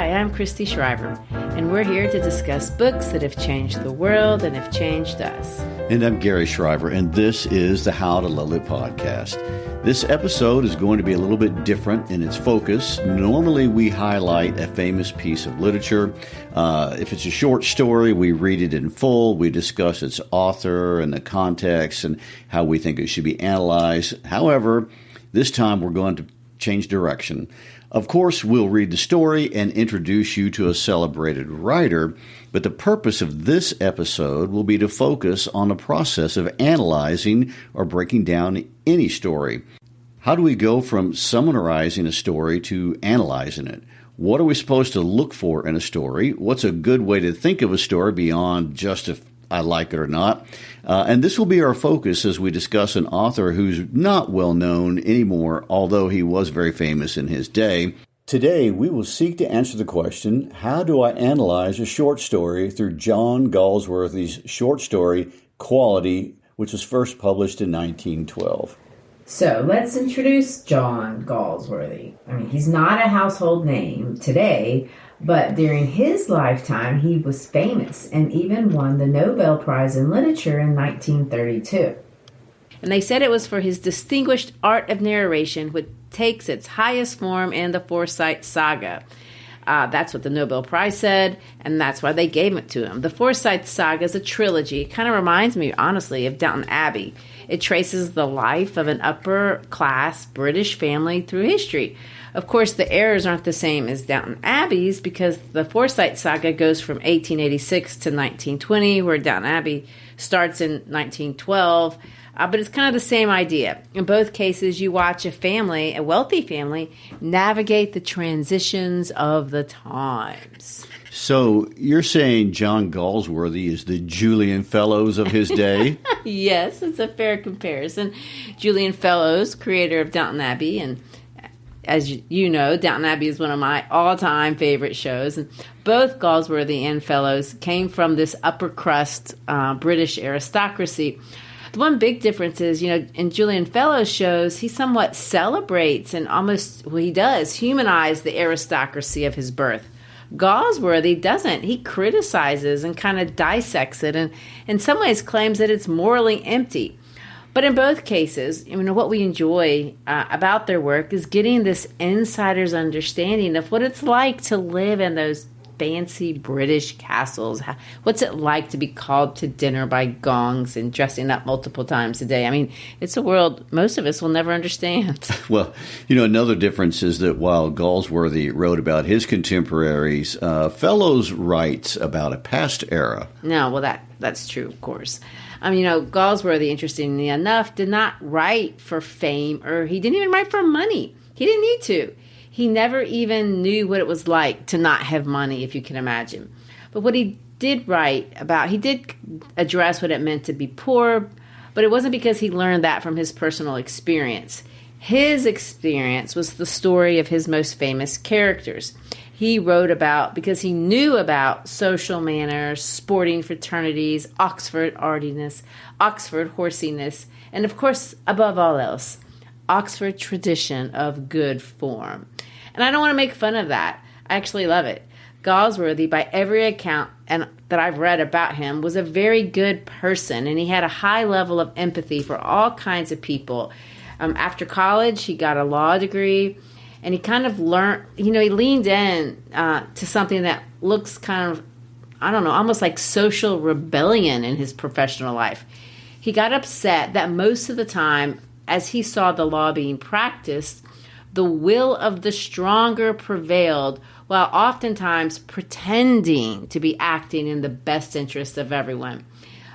Hi, I'm Christy Shriver, and we're here to discuss books that have changed the world and have changed us. And I'm Gary Shriver, and this is the How to Love It podcast. This episode is going to be a little bit different in its focus. Normally, we highlight a famous piece of literature. If it's a short story, we read it in full. We discuss its author and the context and how we think it should be analyzed. However, this time we're going to change direction. Of course, we'll read the story and introduce you to a celebrated writer, but the purpose of this episode will be to focus on the process of analyzing or breaking down any story. How do we go from summarizing a story to analyzing it? What are we supposed to look for in a story? What's a good way to think of a story beyond just if I like it or not? And this will be our focus as we discuss an author who's not well known anymore, although he was very famous in his day. Today, we will seek to answer the question, how do I analyze a short story through John Galsworthy's short story, Quality, which was first published in 1912. So let's introduce John Galsworthy. He's not a household name today, but during his lifetime, he was famous and even won the Nobel Prize in Literature in 1932. And they said it was for his distinguished art of narration, which takes its highest form in the Forsyte Saga. That's what the Nobel Prize said, and that's why they gave it to him. The Forsyte Saga is a trilogy. It kind of reminds me, honestly, of Downton Abbey. It traces the life of an upper-class British family through history. Of course, the eras aren't the same as Downton Abbey's because the Forsyte Saga goes from 1886 to 1920, where Downton Abbey starts in 1912. But it's kind of the same idea. In both cases, you watch a wealthy family, navigate the transitions of the times. So you're saying John Galsworthy is the Julian Fellows of his day? Yes, it's a fair comparison. Julian Fellows, creator of Downton Abbey, and as you know, Downton Abbey is one of my all-time favorite shows. And both Galsworthy and Fellows came from this upper crust British aristocracy. The one big difference is, in Julian Fellows' shows, he somewhat celebrates and he does humanize the aristocracy of his birth. Galsworthy doesn't. He criticizes and kind of dissects it and in some ways claims that it's morally empty. But in both cases, what we enjoy about their work is getting this insider's understanding of what it's like to live in those fancy British castles. What's it like to be called to dinner by gongs and dressing up multiple times a day? It's a world most of us will never understand. Well, another difference is that while Galsworthy wrote about his contemporaries, Fellows writes about a past era. No, well, that's true, of course. Galsworthy, interestingly enough, did not write for fame, or he didn't even write for money. He didn't need to. He never even knew what it was like to not have money, if you can imagine. But what he did write about, he did address what it meant to be poor, but it wasn't because he learned that from his personal experience. His experience was the story of his most famous characters. He wrote about, because he knew about social manners, sporting fraternities, Oxford artiness, Oxford horsiness, and of course, above all else, Oxford tradition of good form. And I don't want to make fun of that. I actually love it. Galsworthy, by every account that I've read about him, was a very good person, and he had a high level of empathy for all kinds of people. After college, he got a law degree, and he kind of learned, he leaned in to something that looks kind of, almost like social rebellion in his professional life. He got upset that most of the time, as he saw the law being practiced, the will of the stronger prevailed, while oftentimes pretending to be acting in the best interest of everyone.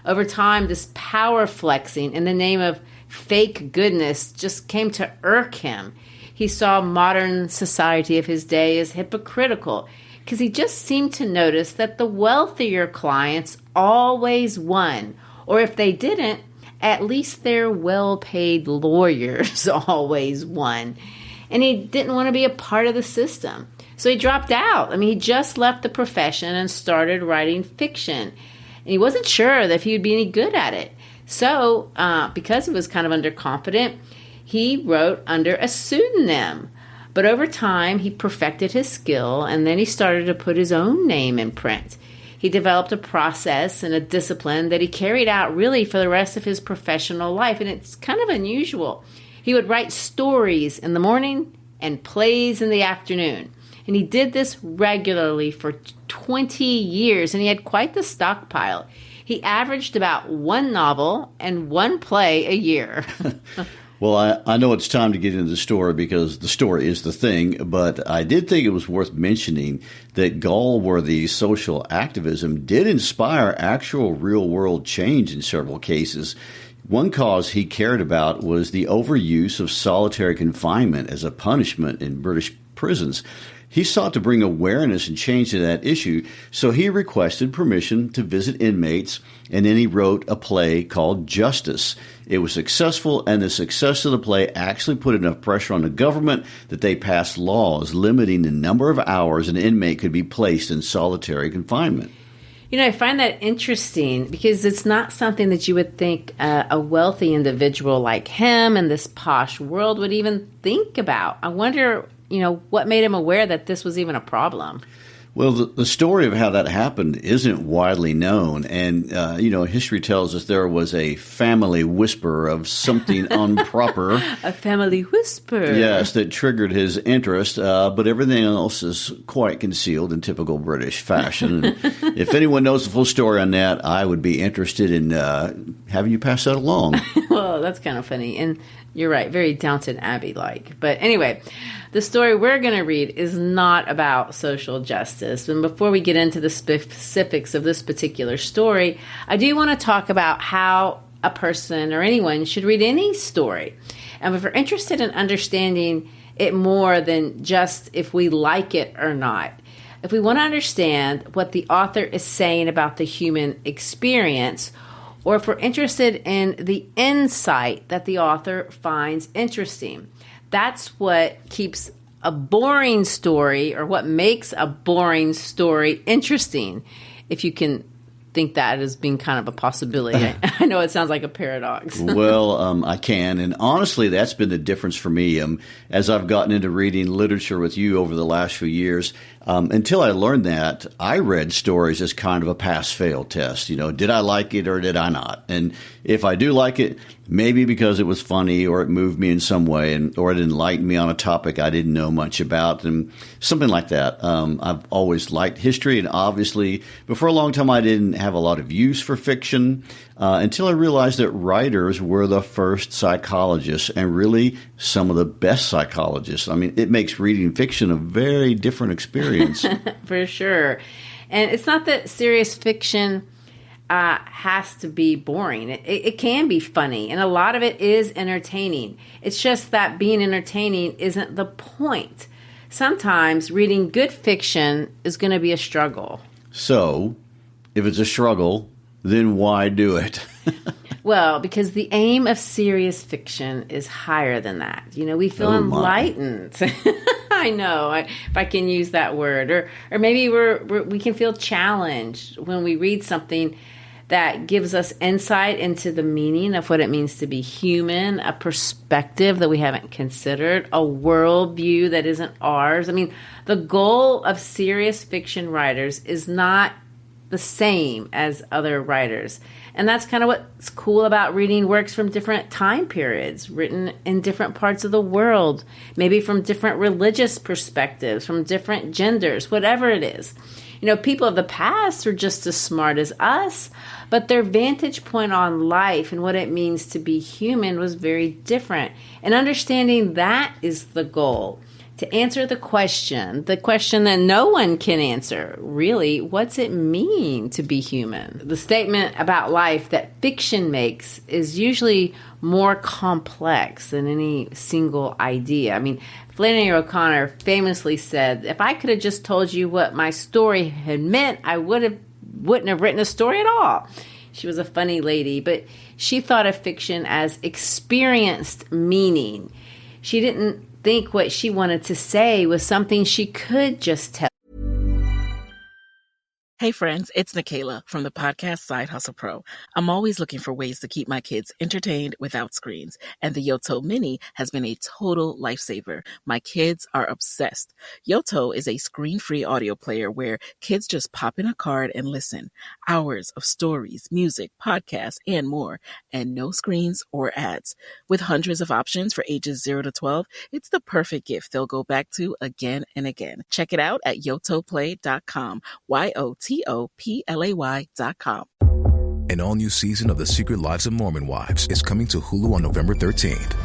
Over time, this power flexing in the name of fake goodness just came to irk him. He saw modern society of his day as hypocritical because he just seemed to notice that the wealthier clients always won, or if they didn't, at least their well-paid lawyers always won. And he didn't want to be a part of the system. So he dropped out. He just left the profession and started writing fiction. And he wasn't sure that if he would be any good at it. So, because he was kind of underconfident, he wrote under a pseudonym. But over time, he perfected his skill, and then he started to put his own name in print. He developed a process and a discipline that he carried out really for the rest of his professional life, and it's kind of unusual. He would write stories in the morning and plays in the afternoon, and he did this regularly for 20 years, and he had quite the stockpile. He averaged about one novel and one play a year. Well, I know it's time to get into the story because the story is the thing, but I did think it was worth mentioning that Galsworthy's social activism did inspire actual real-world change in several cases. One cause he cared about was the overuse of solitary confinement as a punishment in British prisons. He sought to bring awareness and change to that issue, so he requested permission to visit inmates, and then he wrote a play called Justice. It was successful, and the success of the play actually put enough pressure on the government that they passed laws limiting the number of hours an inmate could be placed in solitary confinement. You know, I find that interesting because it's not something that you would think a wealthy individual like him in this posh world would even think about. I wonder, what made him aware that this was even a problem? Well, the story of how that happened isn't widely known. And, history tells us there was a family whisper of something improper. A family whisper. Yes, that triggered his interest. But everything else is quite concealed in typical British fashion. And if anyone knows the full story on that, I would be interested in having you pass that along. Well, that's kind of funny. And you're right, very Downton Abbey-like. But anyway, the story we're going to read is not about social justice. And before we get into the specifics of this particular story, I do want to talk about how a person or anyone should read any story. And if we're interested in understanding it more than just if we like it or not, if we want to understand what the author is saying about the human experience, or if we're interested in the insight that the author finds interesting. That's what keeps a boring story, or what makes a boring story interesting, if you can think that as being kind of a possibility. I know it sounds like a paradox. Well, I can. And honestly, that's been the difference for me. As I've gotten into reading literature with you over the last few years, until I learned that, I read stories as kind of a pass-fail test. Did I like it or did I not? And if I do like it, maybe because it was funny or it moved me in some way, or it enlightened me on a topic I didn't know much about, and something like that. I've always liked history, and obviously, but for a long time I didn't have a lot of use for fiction until I realized that writers were the first psychologists, and really some of the best psychologists. I mean, it makes reading fiction a very different experience. For sure. And it's not that serious fiction has to be boring. It can be funny, and a lot of it is entertaining. It's just that being entertaining isn't the point. Sometimes reading good fiction is going to be a struggle. So, if it's a struggle, then why do it? Well, because the aim of serious fiction is higher than that. We feel enlightened. I know, if I can use that word. Or maybe we can feel challenged when we read something that gives us insight into the meaning of what it means to be human, a perspective that we haven't considered, a worldview that isn't ours. I mean, the goal of serious fiction writers is not the same as other writers. And that's kind of what's cool about reading works from different time periods, written in different parts of the world, maybe from different religious perspectives, from different genders, whatever it is. People of the past are just as smart as us, but their vantage point on life and what it means to be human was very different. And understanding that is the goal. To answer the question that no one can answer, really, what's it mean to be human? The statement about life that fiction makes is usually more complex than any single idea. I mean, Flannery O'Connor famously said, if I could have just told you what my story had meant, I wouldn't have written a story at all. She was a funny lady, but she thought of fiction as experienced meaning. She didn't think what she wanted to say was something she could just tell. Hey friends, it's Nikayla from the podcast Side Hustle Pro. I'm always looking for ways to keep my kids entertained without screens, and the Yoto Mini has been a total lifesaver. My kids are obsessed. Yoto is a screen-free audio player where kids just pop in a card and listen. Hours of stories, music, podcasts, and more, and no screens or ads. With hundreds of options for ages 0 to 12, it's the perfect gift they'll go back to again and again. Check it out at yotoplay.com. YOTOPLAY.com. An all-new season of The Secret Lives of Mormon Wives is coming to Hulu on November 13th.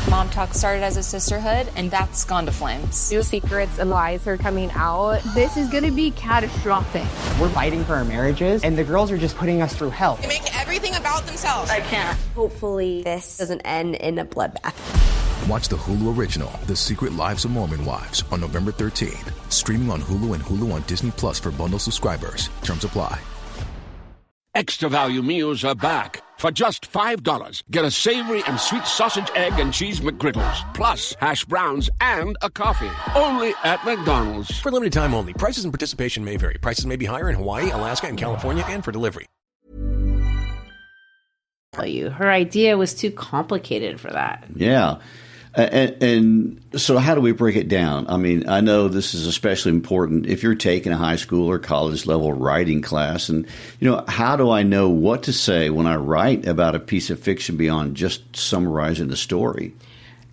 Mom Talk started as a sisterhood, and that's gone to flames. New secrets and lies are coming out. This is going to be catastrophic. We're fighting for our marriages, and the girls are just putting us through hell. They make everything about themselves. I can't. Hopefully this doesn't end in a bloodbath. Watch the Hulu original, The Secret Lives of Mormon Wives, on November 13th. Streaming on Hulu and Hulu on Disney Plus for bundle subscribers. Terms apply. Extra value meals are back. For just $5, get a savory and sweet sausage, egg, and cheese McGriddles, plus hash browns and a coffee. Only at McDonald's. For limited time only. Prices and participation may vary. Prices may be higher in Hawaii, Alaska, and California, and for delivery. Her idea was too complicated for that. Yeah. And so how do we break it down? I mean, I know this is especially important if you're taking a high school or college level writing class. And, how do I know what to say when I write about a piece of fiction beyond just summarizing the story?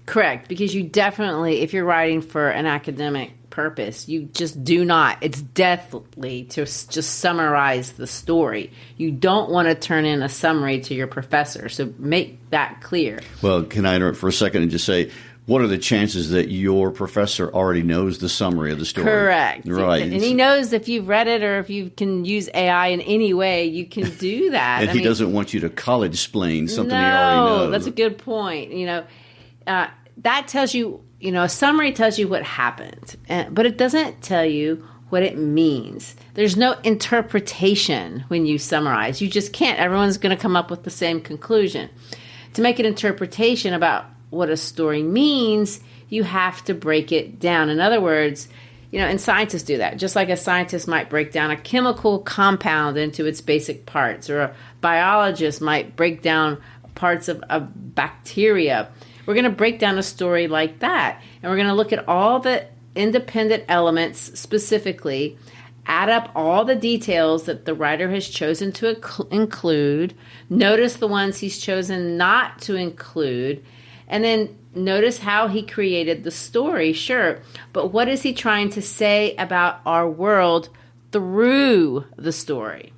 Correct, because you definitely, if you're writing for an academic purpose, you just do not. It's deathly to just summarize the story. You don't want to turn in a summary to your professor, so make that clear. Well, can I interrupt for a second and just say, what are the chances that your professor already knows the summary of the story? Correct. Right. And he knows if you've read it or if you can use AI in any way, you can do that. And he doesn't want you to college-splain something he already knows. No, that's a good point. That tells you, a summary tells you what happened, but it doesn't tell you what it means. There's no interpretation when you summarize. You just can't. Everyone's going to come up with the same conclusion. To make an interpretation about what a story means, you have to break it down. In other words, and scientists do that. Just like a scientist might break down a chemical compound into its basic parts, or a biologist might break down parts of a bacteria. We're going to break down a story like that, and we're going to look at all the independent elements specifically, add up all the details that the writer has chosen to include, notice the ones he's chosen not to include, and then notice how he created the story, sure, but what is he trying to say about our world through the story?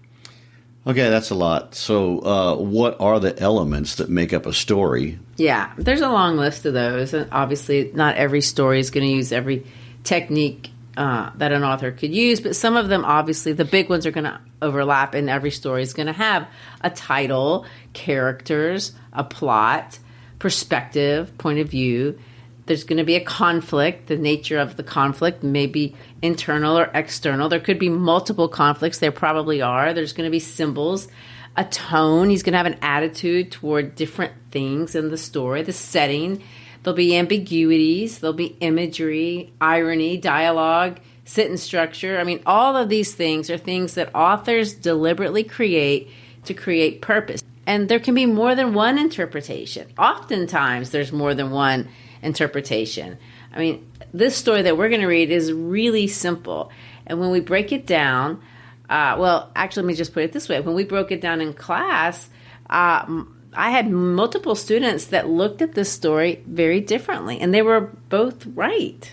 Okay, that's a lot. So what are the elements that make up a story? Yeah, there's a long list of those. And obviously, not every story is going to use every technique that an author could use, but some of them, obviously, the big ones are going to overlap, and every story is going to have a title, characters, a plot, perspective, point of view. There's going to be a conflict. The nature of the conflict may be internal or external. There could be multiple conflicts. There probably are. There's going to be symbols, a tone. He's going to have an attitude toward different things in the story, the setting. There'll be ambiguities. There'll be imagery, irony, dialogue, sentence structure. I mean, all of these things are things that authors deliberately create to create purpose. And there can be more than one interpretation. Oftentimes, there's more than one interpretation. I mean, this story that we're going to read is really simple. And when we break it down, actually, let me just put it this way. When we broke it down in class, I had multiple students that looked at this story very differently, and they were both right.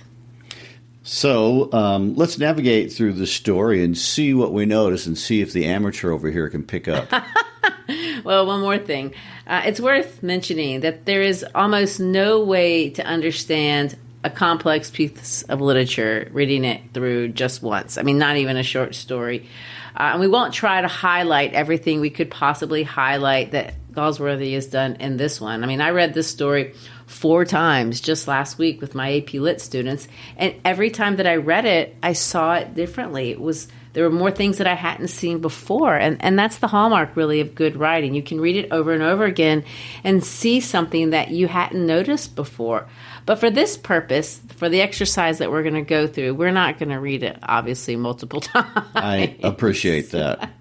So let's navigate through the story and see what we notice and see if the amateur over here can pick up. Well, one more thing. It's worth mentioning that there is almost no way to understand a complex piece of literature reading it through just once. I mean, not even a short story. And we won't try to highlight everything we could possibly highlight that Galsworthy has done in this one. I mean, I read this story 4 times just last week with my AP Lit students, and every time that I read it, I saw it differently. It was There were more things that I hadn't seen before. And that's the hallmark, really, of good writing. You can read it over and over again and see something that you hadn't noticed before. But for this purpose, for the exercise that we're going to go through, we're not going to read it, obviously, multiple times. I appreciate that.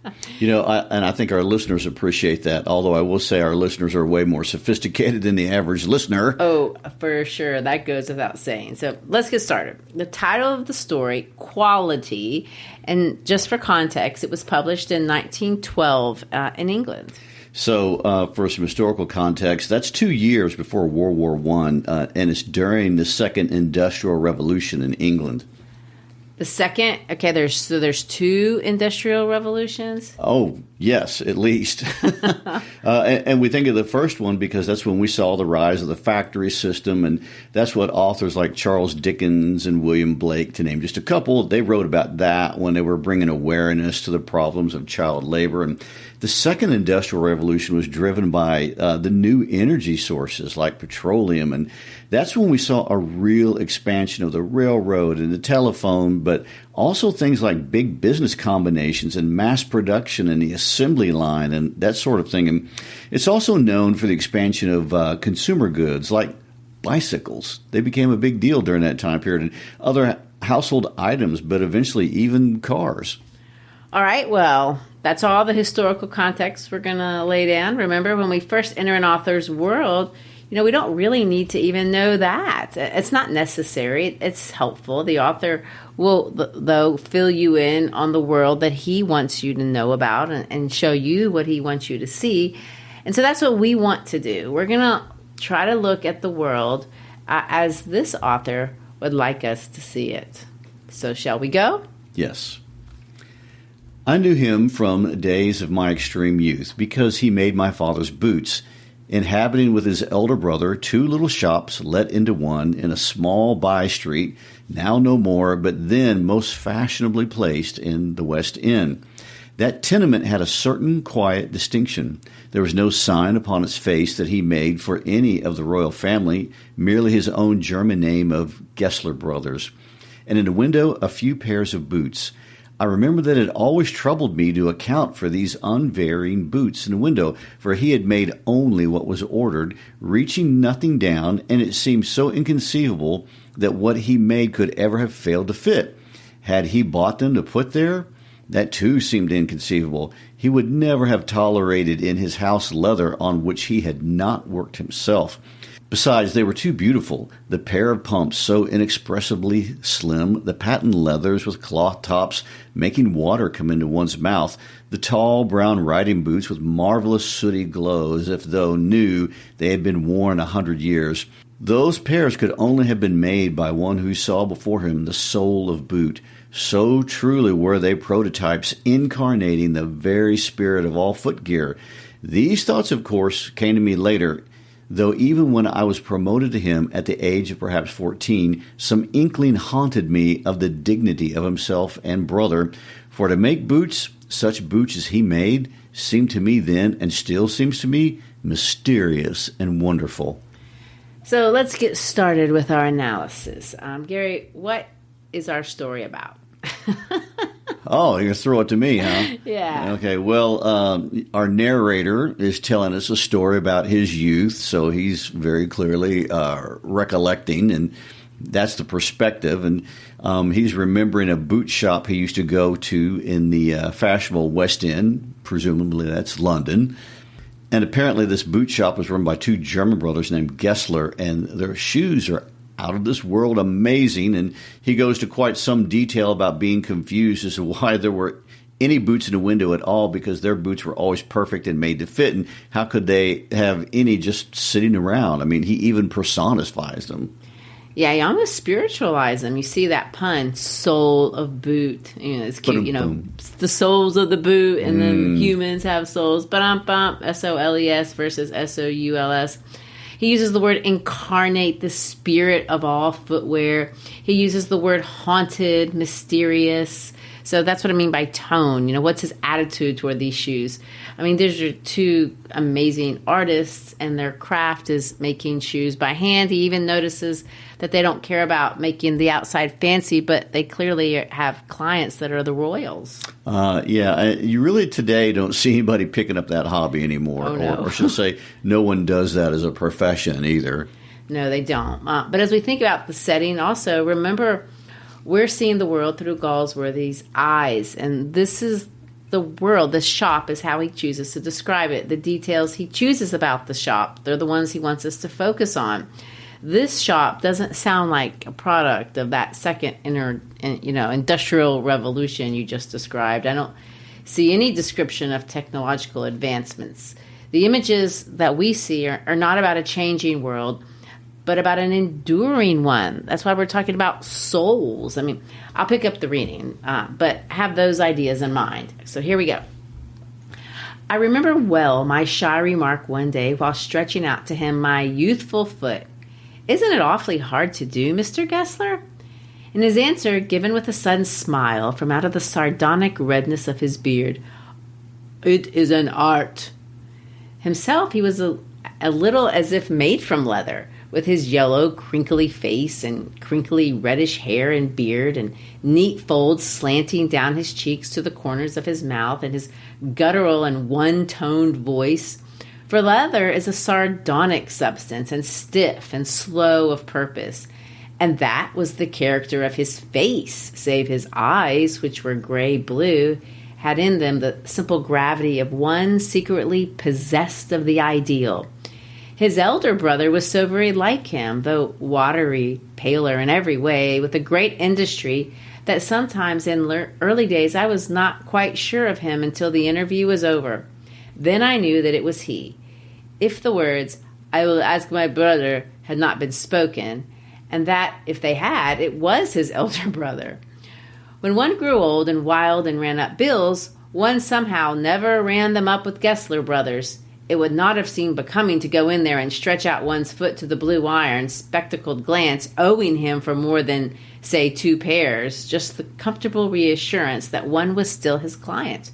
And I think our listeners appreciate that, although I will say our listeners are way more sophisticated than the average listener. Oh, for sure. That goes without saying. So let's get started. The title of the story, Quality, and just for context, it was published in 1912 in England. So for some historical context, that's 2 years before World War I, and it's during the Second Industrial Revolution in England. The second, okay, there's two industrial revolutions? Oh, yes, at least. And we think of the first one because that's when we saw the rise of the factory system, and that's what authors like Charles Dickens and William Blake, to name just a couple, they wrote about that when they were bringing awareness to the problems of child labor. And the second industrial revolution was driven by the new energy sources like petroleum, and that's when we saw a real expansion of the railroad and the telephone, but also things like big business combinations and mass production and the assembly line and that sort of thing. And it's also known for the expansion of consumer goods like bicycles. They became a big deal during that time period, and other household items, but eventually even cars. All right, well, that's all the historical context we're going to lay down. Remember, when we first enter an author's world, we don't really need to even know that. It's not necessary. It's helpful. The author will, though, fill you in on the world that he wants you to know about and show you what he wants you to see. And so that's what we want to do. We're going to try to look at the world as this author would like us to see it. So shall we go? Yes. I knew him from days of my extreme youth because he made my father's boots, inhabiting with his elder brother 2 little shops let into one in a small by-street, now no more, but then most fashionably placed in the West End. That tenement had a certain quiet distinction. There was no sign upon its face that he made for any of the royal family, merely his own German name of Gessler Brothers, and in the window a few pairs of boots. I remember that it always troubled me to account for these unvarying boots in the window, for he had made only what was ordered, reaching nothing down, and it seemed so inconceivable that what he made could ever have failed to fit. Had he bought them to put there? That too seemed inconceivable. He would never have tolerated in his house leather on which he had not worked himself. Besides, they were too beautiful. The pair of pumps so inexpressibly slim, the patent leathers with cloth tops making water come into one's mouth, the tall brown riding boots with marvelous sooty glow as if though new they had been worn 100 years. Those pairs could only have been made by one who saw before him the soul of boot. So truly were they prototypes incarnating the very spirit of all footgear. These thoughts, of course, came to me later, though even when I was promoted to him at the age of perhaps 14, some inkling haunted me of the dignity of himself and brother, for to make boots, such boots as he made, seemed to me then, and still seems to me, mysterious and wonderful. So let's get started with our analysis. Gary, what is our story about? Oh, you're going to throw it to me, huh? Yeah. Okay, well, our narrator is telling us a story about his youth, so he's very clearly recollecting, and that's the perspective. And he's remembering a boot shop he used to go to in the fashionable West End, presumably that's London. And apparently this boot shop was run by 2 German brothers named Gessler, and their shoes are out of this world amazing, and he goes to quite some detail about being confused as to why there were any boots in the window at all, because their boots were always perfect and made to fit, and how could they have any just sitting around? I mean, he even personifies them. Yeah, you almost spiritualize them. You see that pun, soul of boot. It's cute, the souls of the boot, and then humans have souls. Ba-dum-bum, S-O-L-E-S versus S-O-U-L-S. He uses the word incarnate, the spirit of all footwear. He uses the word haunted, mysterious. So that's what I mean by tone. What's his attitude toward these shoes? I mean, these are two amazing artists, and their craft is making shoes by hand. He even notices that they don't care about making the outside fancy, but they clearly have clients that are the royals. You really today don't see anybody picking up that hobby anymore. Oh, no. Or should I say, no one does that as a profession either. No, they don't. But as we think about the setting, also remember, we're seeing the world through Galsworthy's eyes, and this is the world. The shop is how he chooses to describe it. The details he chooses about the shop, they're the ones he wants us to focus on. This shop doesn't sound like a product of that second industrial revolution you just described. I don't see any description of technological advancements. The images that we see are not about a changing world, but about an enduring one. That's why we're talking about souls. I mean, I'll pick up the reading, but have those ideas in mind. So here we go. I remember well my shy remark one day while stretching out to him my youthful foot. "Isn't it awfully hard to do, Mr. Gessler?" And his answer, given with a sudden smile from out of the sardonic redness of his beard, "It is an art." Himself, he was a little as if made from leather, with his yellow, crinkly face and crinkly reddish hair and beard and neat folds slanting down his cheeks to the corners of his mouth and his guttural and one-toned voice. For leather is a sardonic substance and stiff and slow of purpose. And that was the character of his face, save his eyes, which were gray-blue, had in them the simple gravity of one secretly possessed of the ideal. His elder brother was so very like him, though watery, paler in every way, with a great industry, that sometimes in early days I was not quite sure of him until the interview was over. Then I knew that it was he. If the words, "I will ask my brother," had not been spoken, and that, if they had, it was his elder brother. When one grew old and wild and ran up bills, one somehow never ran them up with Gessler Brothers. It would not have seemed becoming to go in there and stretch out one's foot to the blue iron, spectacled glance, owing him for more than, say, 2 pairs, just the comfortable reassurance that one was still his client.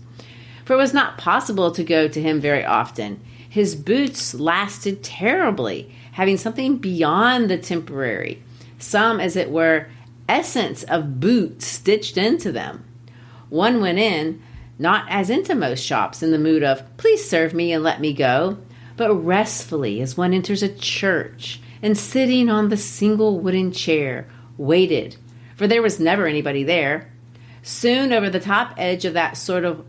For it was not possible to go to him very often. His boots lasted terribly, having something beyond the temporary, some, as it were, essence of boot stitched into them. One went in, not as into most shops, in the mood of, "Please serve me and let me go," but restfully as one enters a church, and sitting on the single wooden chair, waited, for there was never anybody there. Soon over the top edge of that sort of,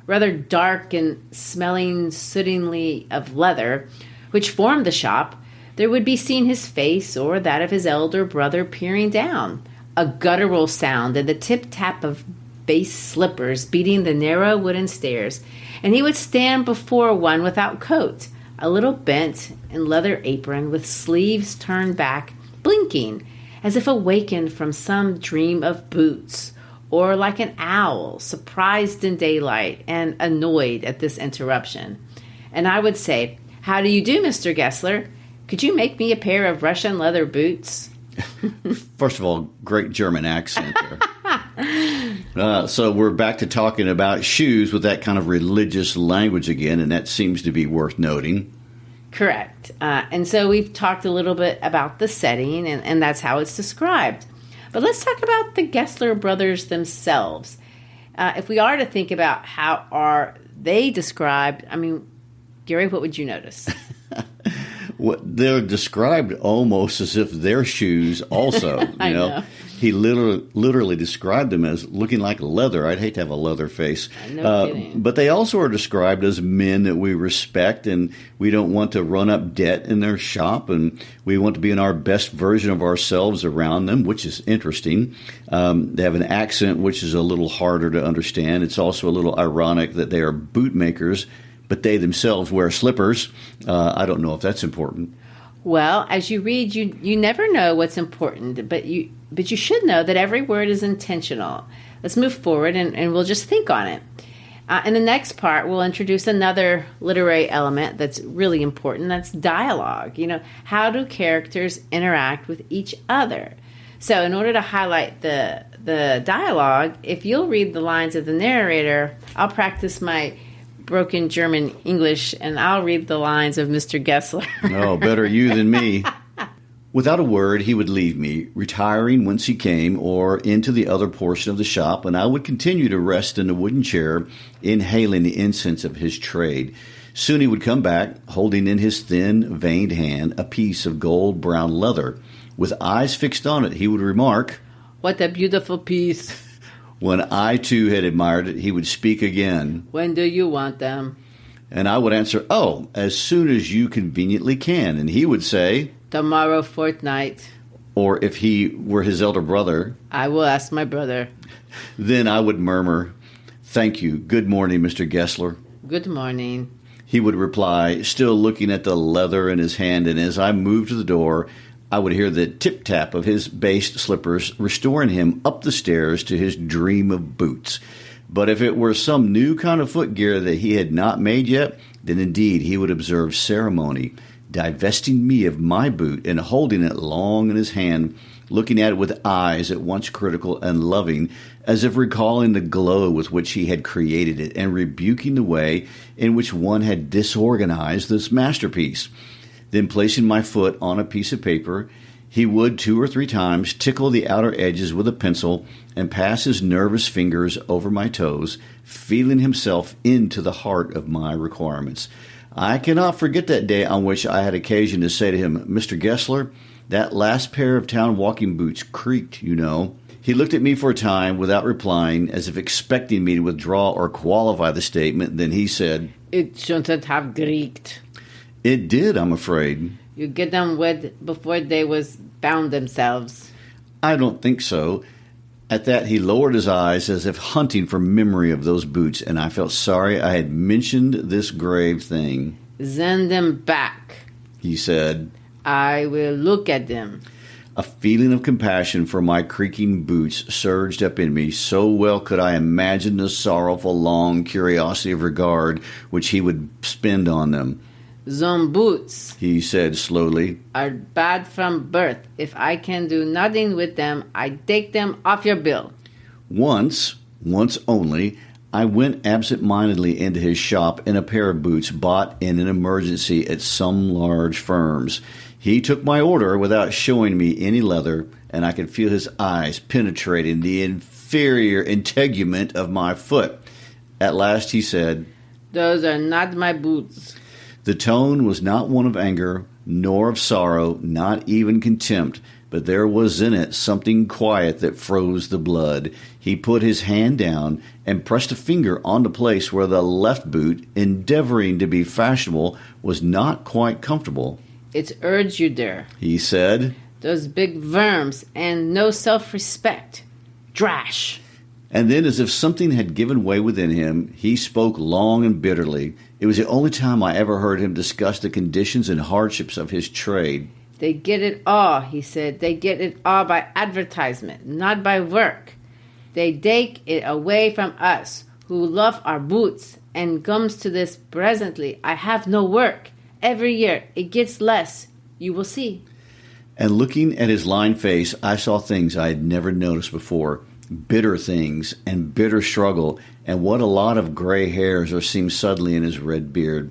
rather dark and smelling soothingly of leather, which formed the shop, there would be seen his face or that of his elder brother peering down, a guttural sound and the tip-tap of base slippers beating the narrow wooden stairs, and he would stand before one without coat, a little bent in leather apron with sleeves turned back, blinking, as if awakened from some dream of boots, or like an owl, surprised in daylight and annoyed at this interruption. And I would say, "How do you do, Mr. Gessler? Could you make me a pair of Russian leather boots?" First of all, great German accent there. So we're back to talking about shoes with that kind of religious language again, and that seems to be worth noting. Correct. And so we've talked a little bit about the setting, and that's how it's described. But let's talk about the Gessler brothers themselves. If we are to think about how are they described, I mean, Gary, what would you notice? They're described almost as if they're shoes also. I know. He literally described them as looking like leather. I'd hate to have a leather face. No kidding. But they also are described as men that we respect, and we don't want to run up debt in their shop, and we want to be in our best version of ourselves around them, which is interesting. They have an accent which is a little harder to understand. It's also a little ironic that they are boot makers, but they themselves wear slippers. I don't know if that's important. Well, as you read, you never know what's important, but you should know that every word is intentional. Let's move forward, and we'll just think on it. In the next part, we'll introduce another literary element that's really important. That's dialogue. How do characters interact with each other? So in order to highlight the dialogue, if you'll read the lines of the narrator, I'll practice my broken German English, and I'll read the lines of Mr. Gessler. Oh, better you than me. Without a word, he would leave me, retiring whence he came or into the other portion of the shop, and I would continue to rest in the wooden chair, inhaling the incense of his trade. Soon he would come back, holding in his thin, veined hand a piece of gold-brown leather. With eyes fixed on it, he would remark, "What a beautiful piece." When I, too, had admired it, he would speak again. "When do you want them?" And I would answer, "Oh, as soon as you conveniently can." And he would say, "Tomorrow fortnight." Or if he were his elder brother, "I will ask my brother." Then I would murmur, "Thank you. Good morning, Mr. Gessler." "Good morning." He would reply, still looking at the leather in his hand, and as I moved to the door, I would hear the tip-tap of his based slippers, restoring him up the stairs to his dream of boots. But if it were some new kind of footgear that he had not made yet, then indeed he would observe ceremony, divesting me of my boot and holding it long in his hand, looking at it with eyes at once critical and loving, as if recalling the glow with which he had created it and rebuking the way in which one had disorganized this masterpiece. Then placing my foot on a piece of paper, he would 2 or 3 times tickle the outer edges with a pencil and pass his nervous fingers over my toes, feeling himself into the heart of my requirements. I cannot forget that day on which I had occasion to say to him, "Mr. Gessler, that last pair of town walking boots creaked, you know." He looked at me for a time without replying, as if expecting me to withdraw or qualify the statement. Then he said, "It shouldn't have creaked." "It did, I'm afraid." "You get them wet before they was bound themselves." "I don't think so." At that, he lowered his eyes as if hunting for memory of those boots, and I felt sorry I had mentioned this grave thing. "Send them back," he said. "I will look at them." A feeling of compassion for my creaking boots surged up in me. So well could I imagine the sorrowful, long curiosity of regard which he would spend on them. "Some boots," he said slowly, "are bad from birth. If I can do nothing with them, I take them off your bill." Once only, I went absent-mindedly into his shop in a pair of boots bought in an emergency at some large firms. He took my order without showing me any leather, and I could feel his eyes penetrating the inferior integument of my foot. At last he said, "Those are not my boots." The tone was not one of anger, nor of sorrow, not even contempt, but there was in it something quiet that froze the blood. He put his hand down and pressed a finger on the place where the left boot, endeavoring to be fashionable, was not quite comfortable. "It's urged you there," he said. "Those big worms and no self-respect. Drash." And then, as if something had given way within him, he spoke long and bitterly. It was the only time I ever heard him discuss the conditions and hardships of his trade. "They get it all," he said. "They get it all by advertisement, not by work. They take it away from us, who love our boots, and comes to this presently. I have no work. Every year it gets less. You will see." And looking at his lined face, I saw things I had never noticed before. Bitter things and bitter struggle, and what a lot of gray hairs are seen suddenly in his red beard.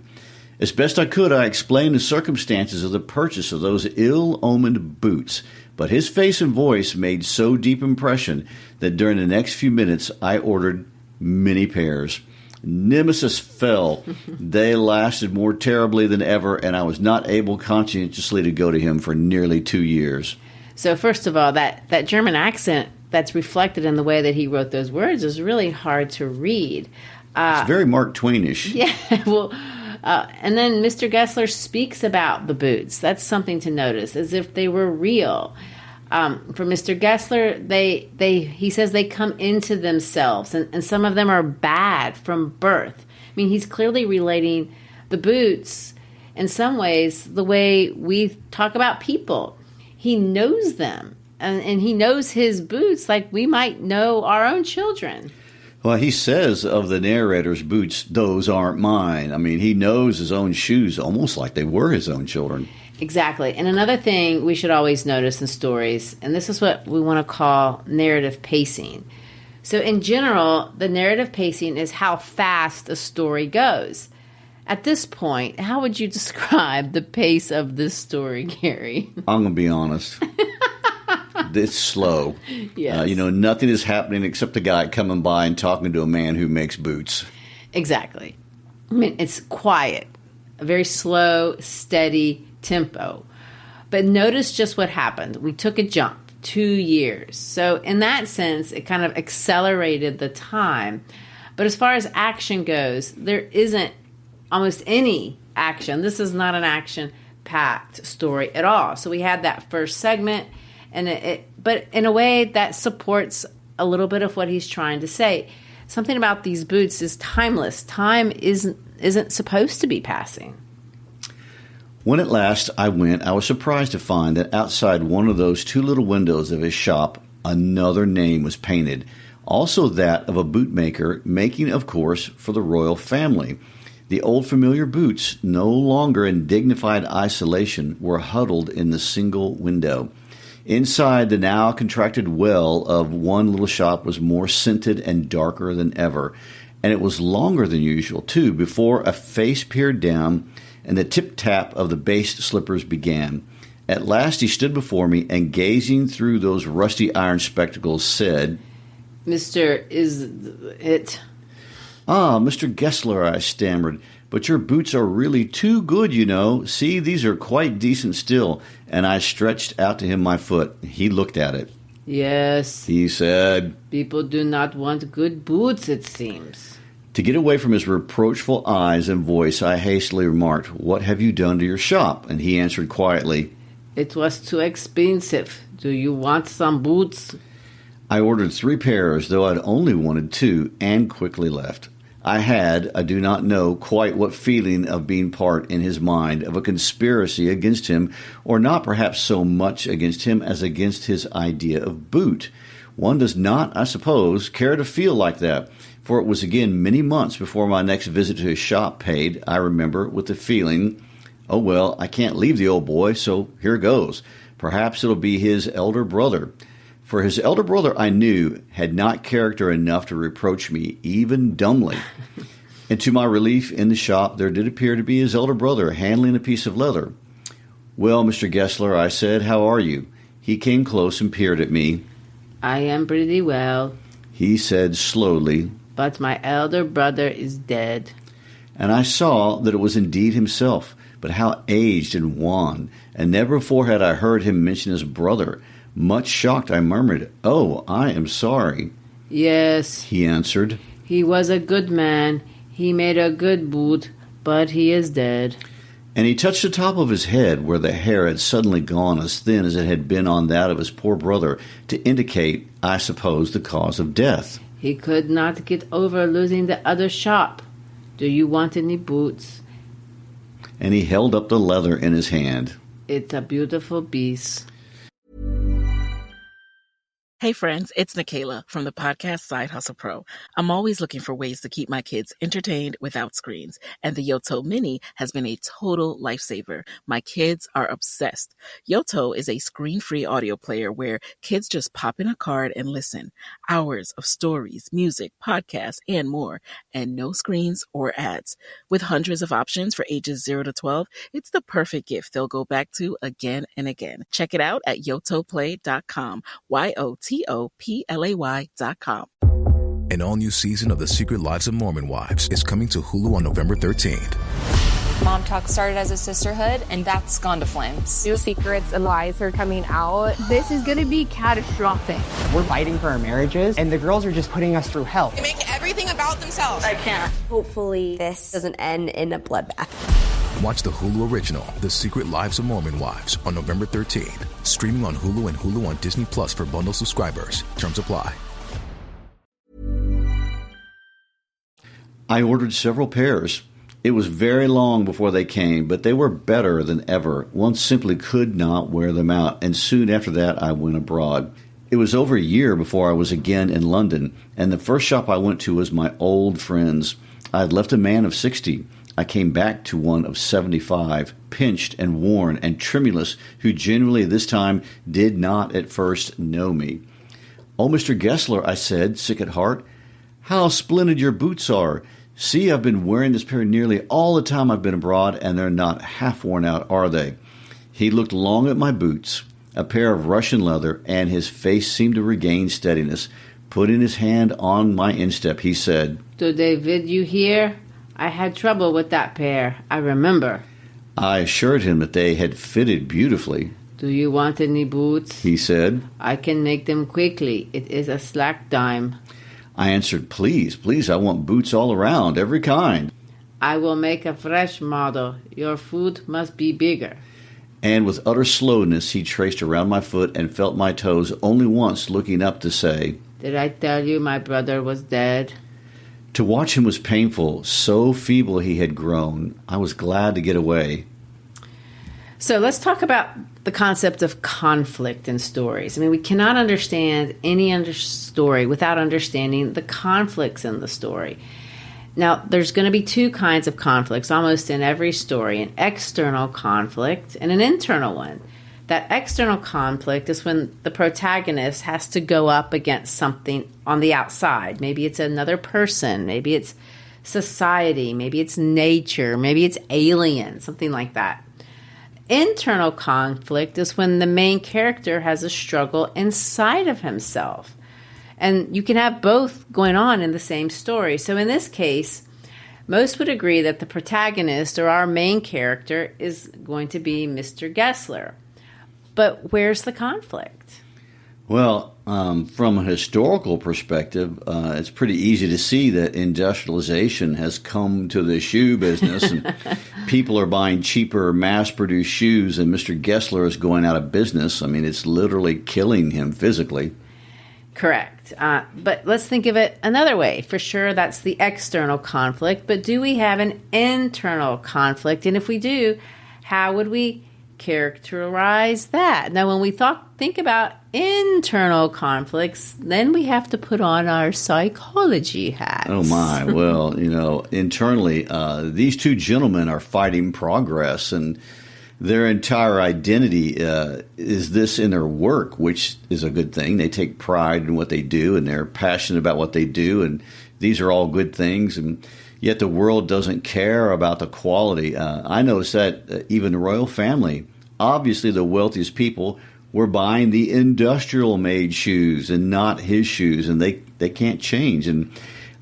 As best I could, I explained the circumstances of the purchase of those ill-omened boots, but his face and voice made so deep impression that during the next few minutes I ordered many pairs. Nemesis fell. They lasted more terribly than ever, and I was not able conscientiously to go to him for nearly 2 years. So first of all, that German accent that's reflected in the way that he wrote those words is really hard to read. It's very Mark Twainish. Yeah, well, and then Mr. Gessler speaks about the boots. That's something to notice, as if they were real. For Mr. Gessler, he says they come into themselves, and some of them are bad from birth. I mean, he's clearly relating the boots in some ways the way we talk about people. He knows them, and he knows his boots like we might know our own children. Well, he says of the narrator's boots, "Those aren't mine." I mean, he knows his own shoes almost like they were his own children. Exactly. And another thing we should always notice in stories, and this is what we want to call narrative pacing. So in general, the narrative pacing is how fast a story goes. At this point, how would you describe the pace of this story, Gary? I'm going to be honest. It's slow. Yes. Nothing is happening except a guy coming by and talking to a man who makes boots. Exactly. I mean, it's quiet, a very slow, steady tempo. But notice just what happened. We took a jump, 2 years. So in that sense, it kind of accelerated the time. But as far as action goes, there isn't almost any action. This is not an action-packed story at all. So we had that first segment, and but in a way that supports a little bit of what he's trying to say. Something about these boots is timeless. Time isn't supposed to be passing. When at last I went, I was surprised to find that outside one of those two little windows of his shop, another name was painted. Also that of a bootmaker, making, of course, for the royal family. The old familiar boots, no longer in dignified isolation, were huddled in the single window. Inside the now contracted well of one little shop was more scented and darker than ever, and it was longer than usual, too, before a face peered down and the tip-tap of the based slippers began. At last he stood before me and, gazing through those rusty iron spectacles, said, "Mr. Is it?" "Ah, Mr. Gessler," I stammered, "but your boots are really too good, See, these are quite decent still." And I stretched out to him my foot. He looked at it. "Yes," he said. "People do not want good boots, it seems." To get away from his reproachful eyes and voice, I hastily remarked, "What have you done to your shop?" And he answered quietly, "It was too expensive. Do you want some boots?" I ordered 3 pairs, though I'd only wanted 2, and quickly left. I do not know quite what feeling of being part in his mind of a conspiracy against him, or not perhaps so much against him as against his idea of boot. One does not, I suppose, care to feel like that, for it was again many months before my next visit to his shop paid, I remember, with the feeling, oh well, I can't leave the old boy, so here goes. Perhaps it'll be his elder brother. For his elder brother, I knew, had not character enough to reproach me, even dumbly. And to my relief, in the shop, there did appear to be his elder brother handling a piece of leather. "Well, Mr. Gessler," I said, "how are you?" He came close and peered at me. "I am pretty well," he said slowly, "but my elder brother is dead." And I saw that it was indeed himself, but how aged and wan, and never before had I heard him mention his brother. Much shocked, I murmured, "Oh, I am sorry." "Yes," he answered. "He was a good man. He made a good boot, but he is dead." And he touched the top of his head, where the hair had suddenly gone as thin as it had been on that of his poor brother, to indicate, I suppose, the cause of death. "He could not get over losing the other shop. Do you want any boots?" And he held up the leather in his hand. "It's a beautiful piece." Hey friends, it's Nikayla from the podcast Side Hustle Pro. I'm always looking for ways to keep my kids entertained without screens, and the Yoto Mini has been a total lifesaver. My kids are obsessed. Yoto is a screen-free audio player where kids just pop in a card and listen. Hours of stories, music, podcasts, and more, and no screens or ads. With hundreds of options for ages 0 to 12, it's the perfect gift they'll go back to again and again. Check it out at yotoplay.com. YOTOPLAY.com. An all-new season of The Secret Lives of Mormon Wives is coming to Hulu on November 13th. Mom Talk started as a sisterhood, and that's gone to flames. New secrets and lies are coming out. This is going to be catastrophic. We're fighting for our marriages, and the girls are just putting us through hell. They make everything about themselves. I can't. Hopefully this doesn't end in a bloodbath. Watch the Hulu original, The Secret Lives of Mormon Wives, on November 13th. Streaming on Hulu and Hulu on Disney Plus for bundle subscribers. Terms apply. I ordered several pairs. It was very long before they came, but they were better than ever. One simply could not wear them out, and soon after that I went abroad. It was over a year before I was again in London, and the first shop I went to was my old friend's. I had left a man of 60. I came back to one of 75, pinched and worn and tremulous, who genuinely this time did not at first know me. "Oh, Mr. Gessler," I said, sick at heart, "how splendid your boots are. See, I've been wearing this pair nearly all the time I've been abroad, and they're not half worn out, are they?" He looked long at my boots, a pair of Russian leather, and his face seemed to regain steadiness. Putting his hand on my instep, he said, "Do they fit you here? I had trouble with that pair, I remember." I assured him that they had fitted beautifully. "Do you want any boots?" he said. "I can make them quickly. It is a slack dime." I answered, please, I want boots all around, every kind." "I will make a fresh model. Your foot must be bigger." And with utter slowness, he traced around my foot and felt my toes, only once looking up to say, "Did I tell you my brother was dead?" To watch him was painful, so feeble he had grown. I was glad to get away. So let's talk about the concept of conflict in stories. I mean, we cannot understand any story without understanding the conflicts in the story. Now, there's going to be two kinds of conflicts almost in every story, an external conflict and an internal one. That external conflict is when the protagonist has to go up against something on the outside. Maybe it's another person, maybe it's society, maybe it's nature, maybe it's alien, something like that. Internal conflict is when the main character has a struggle inside of himself. And you can have both going on in the same story. So in this case, most would agree that the protagonist or our main character is going to be Mr. Gessler. But where's the conflict? Well, from a historical perspective, it's pretty easy to see that industrialization has come to the shoe business, and people are buying cheaper, mass-produced shoes, and Mr. Gessler is going out of business. I mean, it's literally killing him physically. Correct. But let's think of it another way. For sure, that's the external conflict. But do we have an internal conflict? And if we do, how would we characterize that? Now, when we think about internal conflicts, then we have to put on our psychology hats. Oh, my. Well, internally, these two gentlemen are fighting progress, and their entire identity is this in their work, which is a good thing. They take pride in what they do, and they're passionate about what they do, and these are all good things, and yet the world doesn't care about the quality. I noticed that even the royal family, obviously the wealthiest people, were buying the industrial-made shoes and not his shoes, and they can't change. And,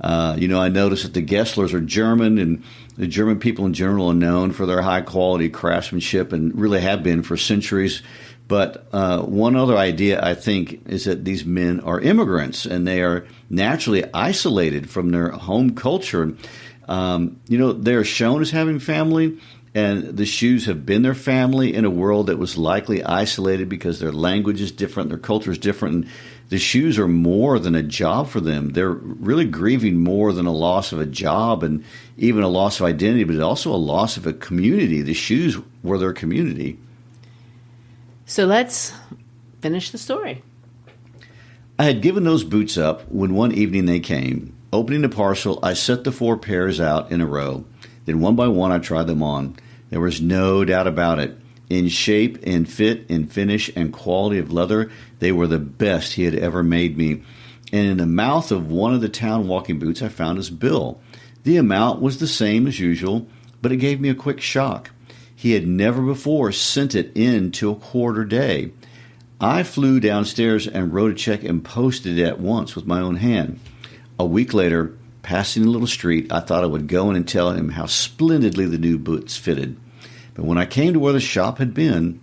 I noticed that the Gesslers are German, and the German people in general are known for their high-quality craftsmanship and really have been for centuries. But one other idea, I think, is that these men are immigrants, and they are naturally isolated from their home culture. They're shown as having family, and the shoes have been their family in a world that was likely isolated because their language is different, their culture is different, and the shoes are more than a job for them. They're really grieving more than a loss of a job and even a loss of identity, but also a loss of a community. The shoes were their community. So let's finish the story. I had given those boots up when one evening they came. Opening the parcel, I set the 4 pairs out in a row. Then one by one I tried them on. There was no doubt about it. In shape, in fit, in finish, and quality of leather, they were the best he had ever made me. And in the mouth of one of the town walking boots, I found his bill. The amount was the same as usual, but it gave me a quick shock. He had never before sent it in to a quarter day. I flew downstairs and wrote a check and posted it at once with my own hand. A week later, passing a little street, I thought I would go in and tell him how splendidly the new boots fitted. But when I came to where the shop had been,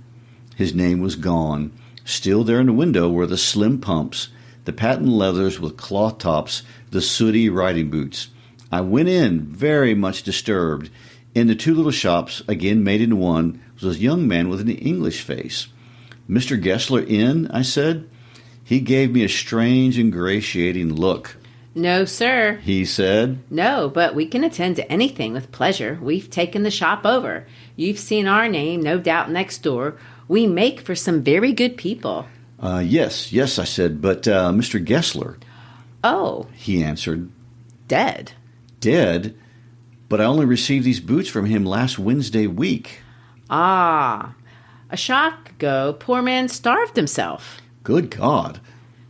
his name was gone. Still there in the window were the slim pumps, the patent leathers with cloth tops, the sooty riding boots. I went in very much disturbed. In the 2 little shops, again made into one, was a young man with an English face. "Mr. Gessler in?" I said. He gave me a strange, ingratiating look. "No, sir," he said. "No, but we can attend to anything with pleasure. We've taken the shop over. You've seen our name, no doubt, next door. We make for some very good people." Yes, I said, but Mr. Gessler. "Oh," he answered. "Dead." "Dead?" but I only received these boots from him last Wednesday week. Ah, a shock ago, poor man starved himself. Good God.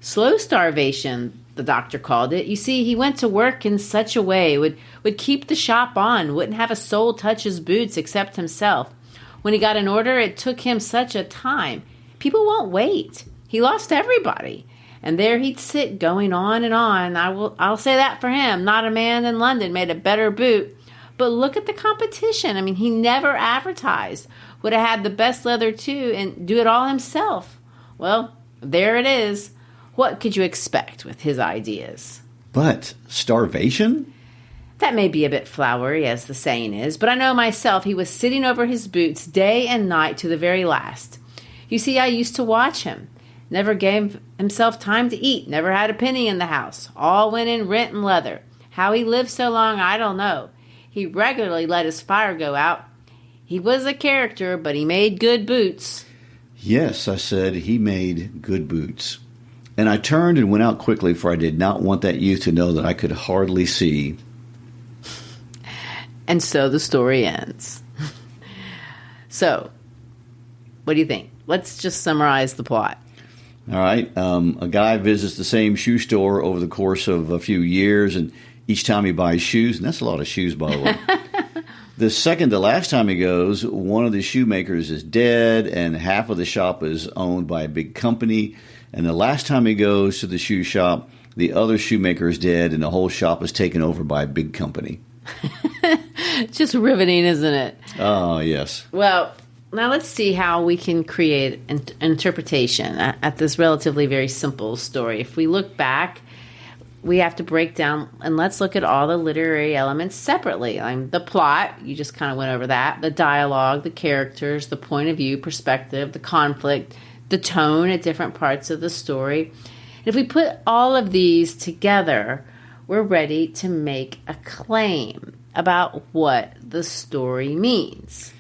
Slow starvation, the doctor called it. You see, he went to work in such a way, would keep the shop on, wouldn't have a soul touch his boots except himself. When he got an order, it took him such a time. People won't wait. He lost everybody. And there he'd sit going on and on. I'll say that for him. Not a man in London made a better boot. But look at the competition. I mean, he never advertised. Would have had the best leather too and do it all himself. Well, there it is. What could you expect with his ideas? But starvation? That may be a bit flowery, as the saying is, but I know myself he was sitting over his boots day and night to the very last. You see, I used to watch him. Never gave himself time to eat, never had a penny in the house. All went in rent and leather. How he lived so long, I don't know. He regularly let his fire go out. He was a character, but he made good boots. Yes, I said he made good boots. And I turned and went out quickly, for I did not want that youth to know that I could hardly see. And so the story ends. So, what do you think? Let's just summarize the plot. All right. A guy visits the same shoe store over the course of a few years, and each time he buys shoes, and that's a lot of shoes, by the way. The second to last time he goes, one of the shoemakers is dead, and half of the shop is owned by a big company. And the last time he goes to the shoe shop, the other shoemaker is dead, and the whole shop is taken over by a big company. Just riveting, isn't it? Oh, yes. Well, now let's see how we can create an interpretation at this relatively very simple story. If we look back, we have to break down, and let's look at all the literary elements separately. The plot, you just kind of went over that, the dialogue, the characters, the point of view, perspective, the conflict, the tone at different parts of the story. And if we put all of these together, we're ready to make a claim about what the story means.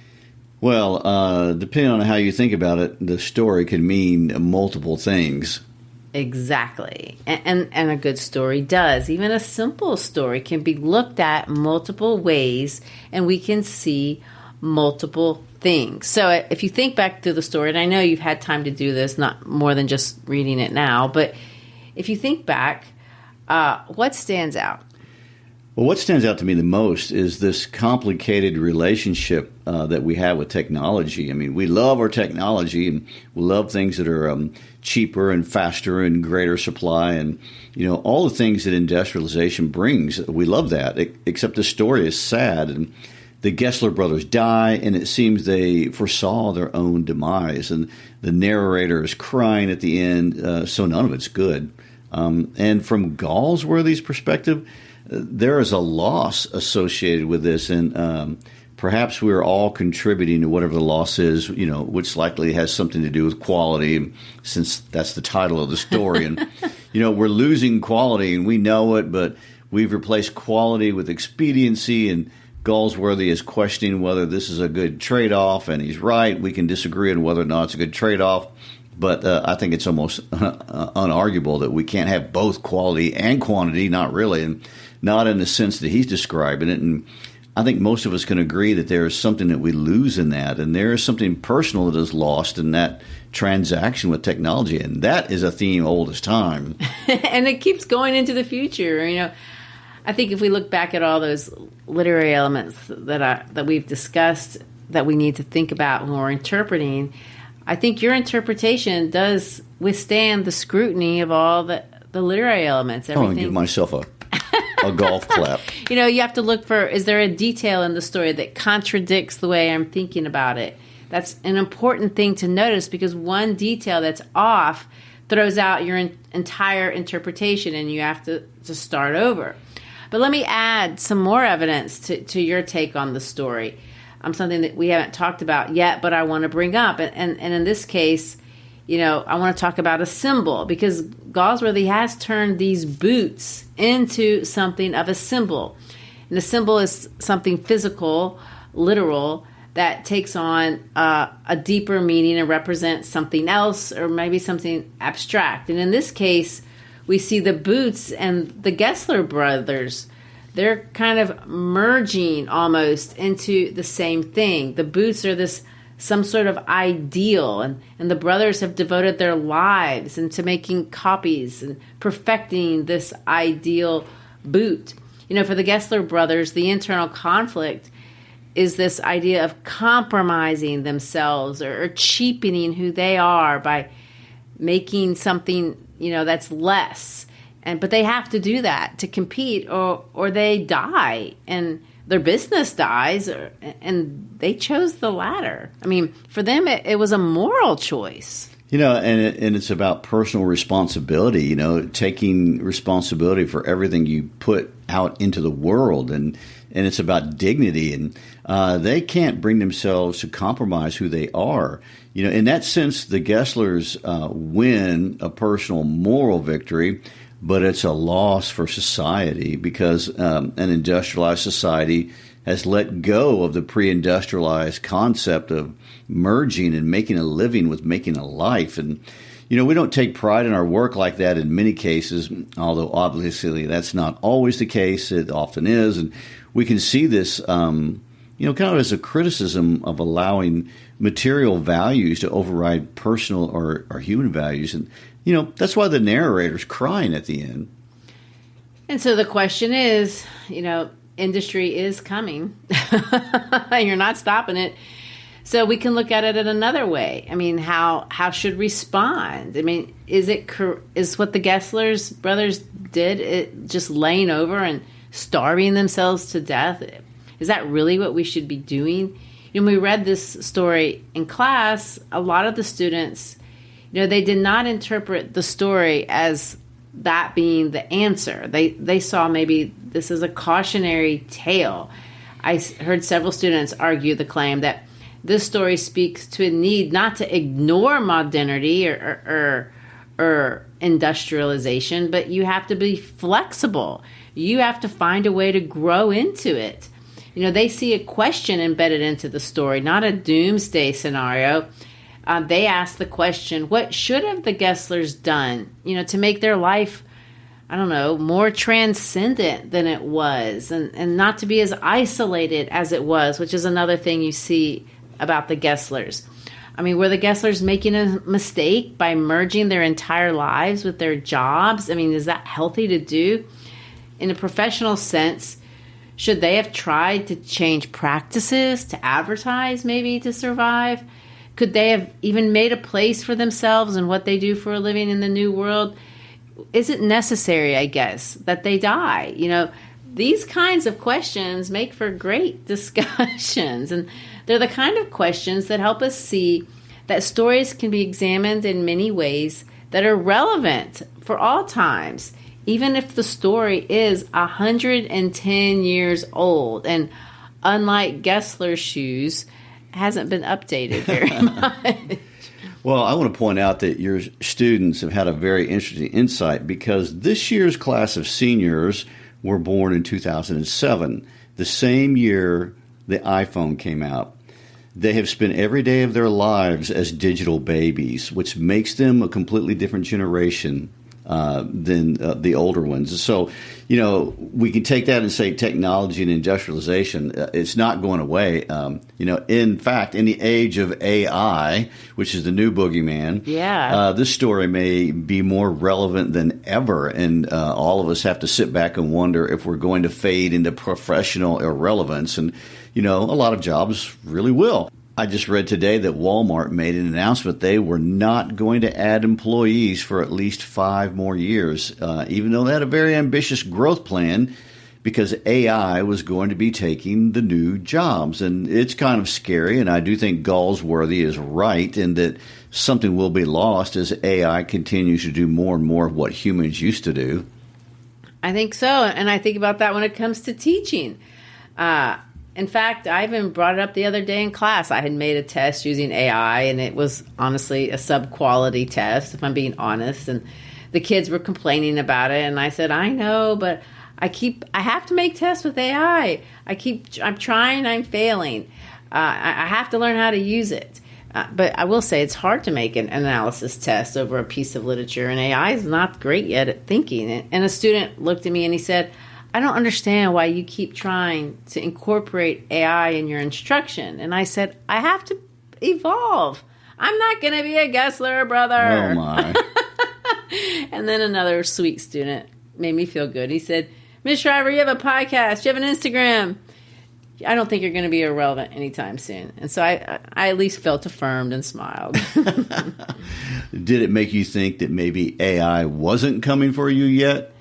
Well, depending on how you think about it, the story can mean multiple things. Exactly. And a good story does. Even a simple story can be looked at multiple ways, and we can see multiple things. So if you think back to the story, and I know you've had time to do this, not more than just reading it now, but if you think back, what stands out? Well, what stands out to me the most is this complicated relationship that we have with technology. I mean, we love our technology, and we love things that are cheaper and faster and greater supply, and all the things that industrialization brings. We love that. Except the story is sad, and the Gessler brothers die, and it seems they foresaw their own demise, and the narrator is crying at the end. So none of it's good. And from Galsworthy's perspective, there is a loss associated with this, and perhaps we're all contributing to whatever the loss is, which likely has something to do with quality, since that's the title of the story. And, we're losing quality, and we know it, but we've replaced quality with expediency, and Galsworthy is questioning whether this is a good trade-off, and he's right. We can disagree on whether or not it's a good trade-off. But I think it's almost unarguable that we can't have both quality and quantity, not really, and not in the sense that he's describing it. And I think most of us can agree that there is something that we lose in that, and there is something personal that is lost in that transaction with technology, and that is a theme old as time. And it keeps going into the future. I think if we look back at all those literary elements that we've discussed that we need to think about when we're interpreting, I think your interpretation does withstand the scrutiny of all the literary elements. Everything. I want to give myself a golf clap. You have to look for, is there a detail in the story that contradicts the way I'm thinking about it? That's an important thing to notice, because one detail that's off throws out your entire interpretation, and you have to start over. But let me add some more evidence to your take on the story. Something that we haven't talked about yet, but I want to bring up. And in this case, I want to talk about a symbol, because Galsworthy has turned these boots into something of a symbol. And the symbol is something physical, literal, that takes on a deeper meaning and represents something else, or maybe something abstract. And in this case, we see the boots and the Gessler brothers. they're kind of merging almost into the same thing. The boots are some sort of ideal, and the brothers have devoted their lives into making copies and perfecting this ideal boot. For the Gessler brothers, the internal conflict is this idea of compromising themselves or cheapening who they are by making something, that's less. But they have to do that to compete or they die and their business dies, and they chose the latter. For them, it was a moral choice. And it's about personal responsibility, taking responsibility for everything you put out into the world. And it's about dignity. And they can't bring themselves to compromise who they are. In that sense, the Gesslers win a personal moral victory, but it's a loss for society because an industrialized society has let go of the pre-industrialized concept of merging and making a living with making a life. And, we don't take pride in our work like that in many cases, although obviously that's not always the case. It often is. And we can see this, kind of as a criticism of allowing material values to override personal or human values. And, that's why the narrator's crying at the end. And so the question is, industry is coming. You're not stopping it. So we can look at it in another way. How should we respond? Is what the Gesslers brothers did it just laying over and starving themselves to death? Is that really what we should be doing? When we read this story in class, a lot of the students, they did not interpret the story as that being the answer. They saw maybe this is a cautionary tale. I heard several students argue the claim that this story speaks to a need not to ignore modernity or industrialization, but you have to be flexible. You have to find a way to grow into it. They see a question embedded into the story, not a doomsday scenario. They ask the question, what should have the Gesslers done, to make their life, more transcendent than it was and not to be as isolated as it was, which is another thing you see about the Gesslers. Were the Gesslers making a mistake by merging their entire lives with their jobs? Is that healthy to do? In a professional sense, should they have tried to change practices, to advertise maybe to survive? Could they have even made a place for themselves in what they do for a living in the new world? Is it necessary, I guess, that they die? These kinds of questions make for great discussions. And they're the kind of questions that help us see that stories can be examined in many ways that are relevant for all times, even if the story is 110 years old. And unlike Gessler's shoes, hasn't been updated very much. Well, I want to point out that your students have had a very interesting insight because this year's class of seniors were born in 2007, the same year the iPhone came out. They have spent every day of their lives as digital babies, which makes them a completely different generation than the older ones. So, we can take that and say technology and industrialization, it's not going away. In fact, in the age of AI, which is the new boogeyman, this story may be more relevant than ever. And all of us have to sit back and wonder if we're going to fade into professional irrelevance. And, a lot of jobs really will. I just read today that Walmart made an announcement they were not going to add employees for at least 5 more years, even though they had a very ambitious growth plan because AI was going to be taking the new jobs. And it's kind of scary, and I do think Galsworthy is right in that something will be lost as AI continues to do more and more of what humans used to do. I think so, and I think about that when it comes to teaching. In fact, I even brought it up the other day in class. I had made a test using AI, and it was honestly a sub-quality test, if I'm being honest. And the kids were complaining about it, and I said, I know, but I have to make tests with AI. I'm trying, I'm failing. I have to learn how to use it. But I will say it's hard to make an analysis test over a piece of literature, and AI is not great yet at thinking. And a student looked at me and he said, I don't understand why you keep trying to incorporate AI in your instruction. And I said, I have to evolve. I'm not going to be a Gessler, brother. Oh, my. And then another sweet student made me feel good. He said, Ms. Shriver, you have a podcast. You have an Instagram. I don't think you're going to be irrelevant anytime soon. And so I at least felt affirmed and smiled. Did it make you think that maybe AI wasn't coming for you yet?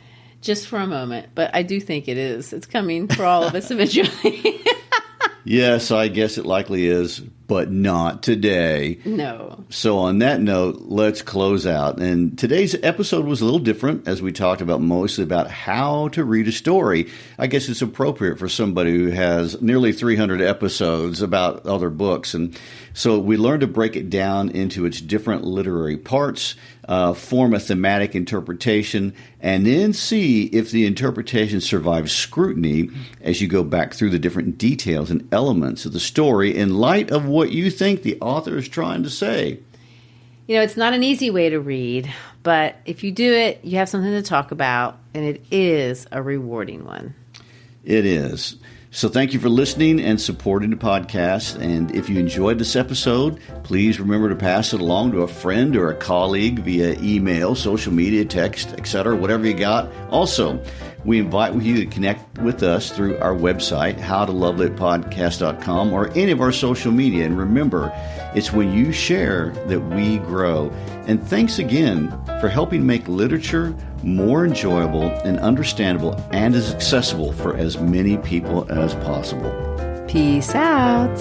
Just for a moment. But I do think it is. It's coming for all of us eventually. Yes, I guess it likely is, but not today. No. So on that note, let's close out. And today's episode was a little different, as we talked about mostly about how to read a story. I guess it's appropriate for somebody who has nearly 300 episodes about other books. And so we learned to break it down into its different literary parts, form a thematic interpretation, and then see if the interpretation survives scrutiny as you go back through the different details and elements of the story in light of what you think the author is trying to say. You know, it's not an easy way to read, but if you do it, you have something to talk about, and it is a rewarding one. It is. So thank you for listening and supporting the podcast. And if you enjoyed this episode, please remember to pass it along to a friend or a colleague via email, social media, text, etc., whatever you got. Also, we invite you to connect with us through our website, howtolovelitpodcast.com, or any of our social media. And remember, it's when you share that we grow. And thanks again for helping make literature more enjoyable and understandable and as accessible for as many people as possible. Peace out.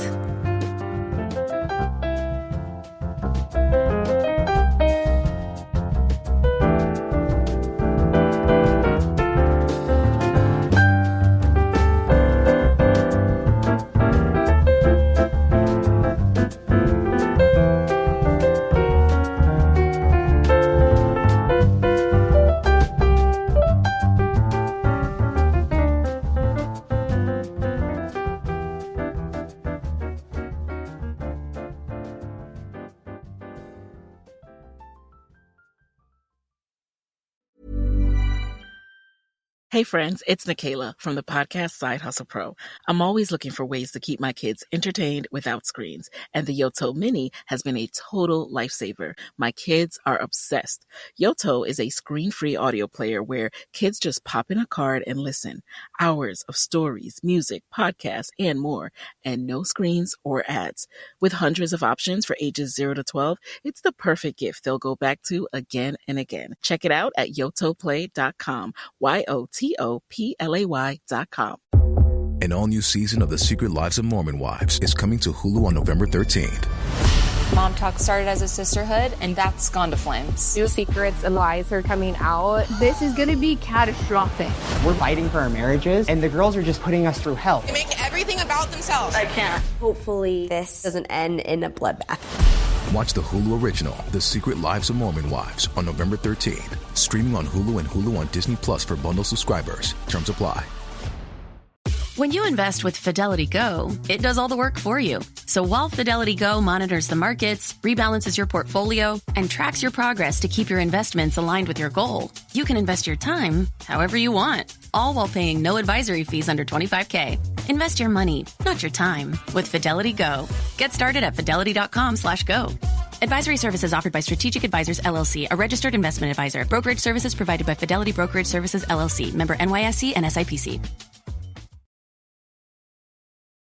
Hey friends, it's Nikayla from the podcast Side Hustle Pro. I'm always looking for ways to keep my kids entertained without screens, and the Yoto Mini has been a total lifesaver. My kids are obsessed. Yoto is a screen-free audio player where kids just pop in a card and listen. Hours of stories, music, podcasts, and more, and no screens or ads. With hundreds of options for ages 0 to 12, it's the perfect gift they'll go back to again and again. Check it out at yotoplay.com. YOTOPLAY.com. An all-new season of The Secret Lives of Mormon Wives is coming to Hulu on November 13th. Mom Talk started as a sisterhood, and that's gone to flames. New secrets and lies are coming out. This is going to be catastrophic. We're fighting for our marriages, and the girls are just putting us through hell. They make everything about themselves. I can't. Hopefully this doesn't end in a bloodbath. Watch the Hulu original, The Secret Lives of Mormon Wives, on November 13th. Streaming on Hulu and Hulu on Disney Plus for bundle subscribers. Terms apply. When you invest with Fidelity Go, it does all the work for you. So while Fidelity Go monitors the markets, rebalances your portfolio, and tracks your progress to keep your investments aligned with your goal, you can invest your time however you want, all while paying no advisory fees under $25K. Invest your money, not your time, with Fidelity Go. Get started at fidelity.com/go. Advisory services offered by Strategic Advisors, LLC, a registered investment advisor. Brokerage services provided by Fidelity Brokerage Services, LLC, member NYSE and SIPC.